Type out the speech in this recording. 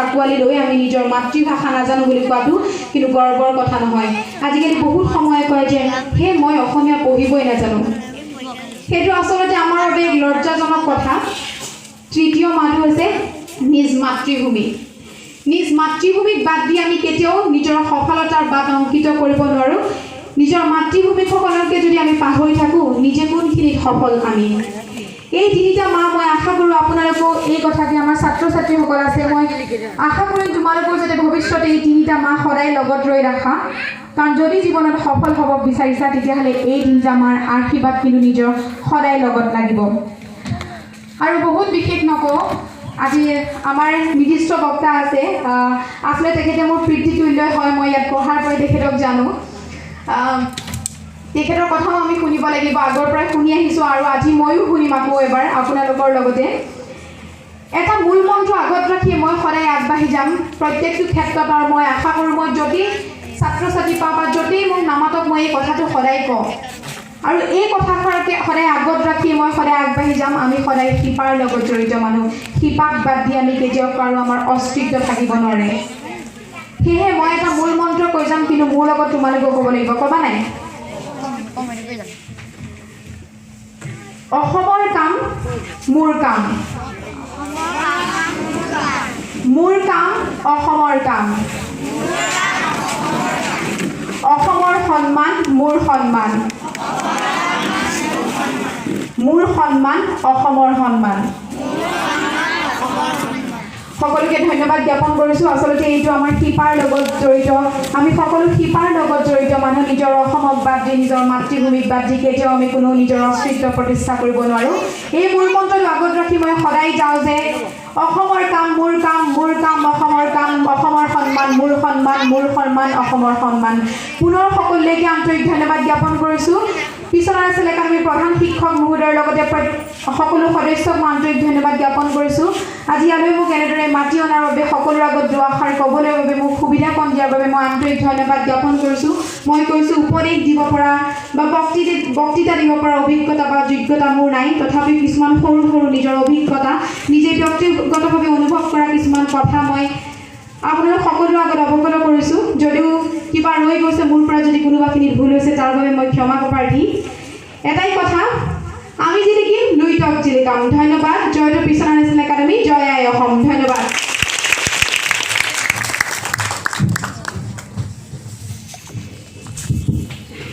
আঁকোৱালি লৈ আমি নিজৰ মাতৃভাষা নাজানো বুলি কোৱাটো কিন্তু গৰ্বৰ কথা নহয়। আজিকালি বহুত সময় কয় যে হে মই অসমীয়া পঢ়িবই নাজানো। সেইটো আচলতে আমাৰ বাবে লজ্জাজনক কথা। তৃতীয় মানটো হৈছে নিজ মাতৃভূমি। নিজ মাতৃভূমিক বাদ দি আমি কেতিয়াও নিজৰ সফলতাৰ বাট অংকিত কৰিব নোৱাৰোঁ। নিজৰ মাতৃভূমিসকলকে যদি আমি পাহৰি থাকোঁ নিজে কোনখিনিত সফল আমি। এই তিনিটা মাহ মই আশা কৰোঁ আপোনালোকক এই কথাকে আমাৰ ছাত্ৰ ছাত্ৰীসকল আছে মই আশা কৰিম তোমালোকৰ যাতে ভৱিষ্যতে এই তিনিটা মাহ সদায় লগত ৰৈ ৰাখা। কাৰণ যদি জীৱনত সফল হ'ব বিচাৰিছা তেতিয়াহ'লে এই তিনিটা মাহৰ আশীৰ্বাদ কিন্তু নিজৰ সদায় লগত লাগিব। আৰু বহুত বিশেষ নকওঁ, আজি আমাৰ নিৰ্দিষ্ট বক্তা আছে, আচলতে তেখেতে মোৰ পিতৃতুল্য হয়, মই ইয়াত পঢ়াৰ পৰাই তেখেতক জানো। তেখেতৰ কথাও আমি শুনিব লাগিব, আগৰ পৰাই শুনি আহিছোঁ আৰু আজি ময়ো শুনিম আকৌ এবাৰ আপোনালোকৰ লগতে। এটা মূল মন্ত্ৰ আগত ৰাখি মই সদায় আগবাঢ়ি যাম প্ৰত্যেকটো ক্ষেত্ৰত। আৰু মই আশা কৰোঁ মই যদি ছাত্ৰ ছাত্ৰী পাওঁ বা য'তেই মোক নামাতক মই এই কথাটো সদায় কওঁ আৰু এই কথাষাৰকে সদায় আগত ৰাখি মই সদায় আগবাঢ়ি যাম। আমি সদায় শিপাৰ লগত জড়িত মানুহ, শিপাক বাদ দি আমি কেতিয়াও কাৰো আমাৰ অস্তিত্ব থাকিব নোৱাৰে। সেয়েহে মই এটা মূল মন্ত্ৰ কৈ যাম, কিন্তু মোৰ লগত তোমালোকেও ক'ব লাগিব, ক'বা নাই? অসমৰ কাম মোৰ কাম, মোৰ কাম অসমৰ কাম, অসমৰ সন্মান মোৰ সন্মান, মোৰ সন্মান অসমৰ সন্মান। সকলোকে ধন্যবাদ জ্ঞাপন কৰিছোঁ। আচলতে এইটো আমাৰ শিপাৰ লগত জড়িত, আমি সকলো শিপাৰ লগত জড়িত মানুহ। নিজৰ অসমক বাদ দি নিজৰ মাতৃভূমিক বাদ দি কেতিয়াও আমি কোনো নিজৰ অস্তিত্ব প্ৰতিষ্ঠা কৰিব নোৱাৰোঁ। এই মূল মন্ত্ৰটো আগত ৰাখি মই সদায় যাওঁ যে অসমৰ কাম মোৰ কাম, মোৰ কাম অসমৰ কাম, অসমৰ সন্মান মোৰ সন্মান, মোৰ সন্মান অসমৰ সন্মান। পুনৰ সকলোকে আন্তৰিক ধন্যবাদ জ্ঞাপন কৰিছোঁ। পিছলা নাছিল একাডেমীৰ প্ৰধান শিক্ষক মহোদয়ৰ লগতে সকলো সদস্যক মই আন্তৰিক ধন্যবাদ জ্ঞাপন কৰিছোঁ। আজি ইয়ালৈ মোক এনেদৰে মাতি অনাৰ বাবে, সকলোৰে আগত দুআষাৰ ক'বলৈ বাবে মোক সুবিধা কণ দিয়াৰ বাবে মই আন্তৰিক ধন্যবাদ জ্ঞাপন কৰিছোঁ। মই কৈছোঁ উপদেশ দিব পৰা বা বক্তৃতা দিব পৰা অভিজ্ঞতা বা যোগ্যতা মোৰ নাই, তথাপি কিছুমান সৰু সৰু নিজৰ অভিজ্ঞতা, নিজে ব্যক্তিগতভাৱে অনুভৱ কৰা কিছুমান কথা মই আপোনালোক সকলোৰে আগত অৱগত কৰিছোঁ। যদিও কিবা ৰৈ গৈছে মোৰ পৰা, যদি কোনোবাখিনিত ভুল হৈছে তাৰ বাবে মই ক্ষমা প্ৰাৰ্থী। এটাই কথা, আমি জিলিকিম লুইটক জিলিকাম। ধন্যবাদ। জয়টো পিছলা নেশ্যনেল একাডেমী, জয় আই অসম। ধন্যবাদ।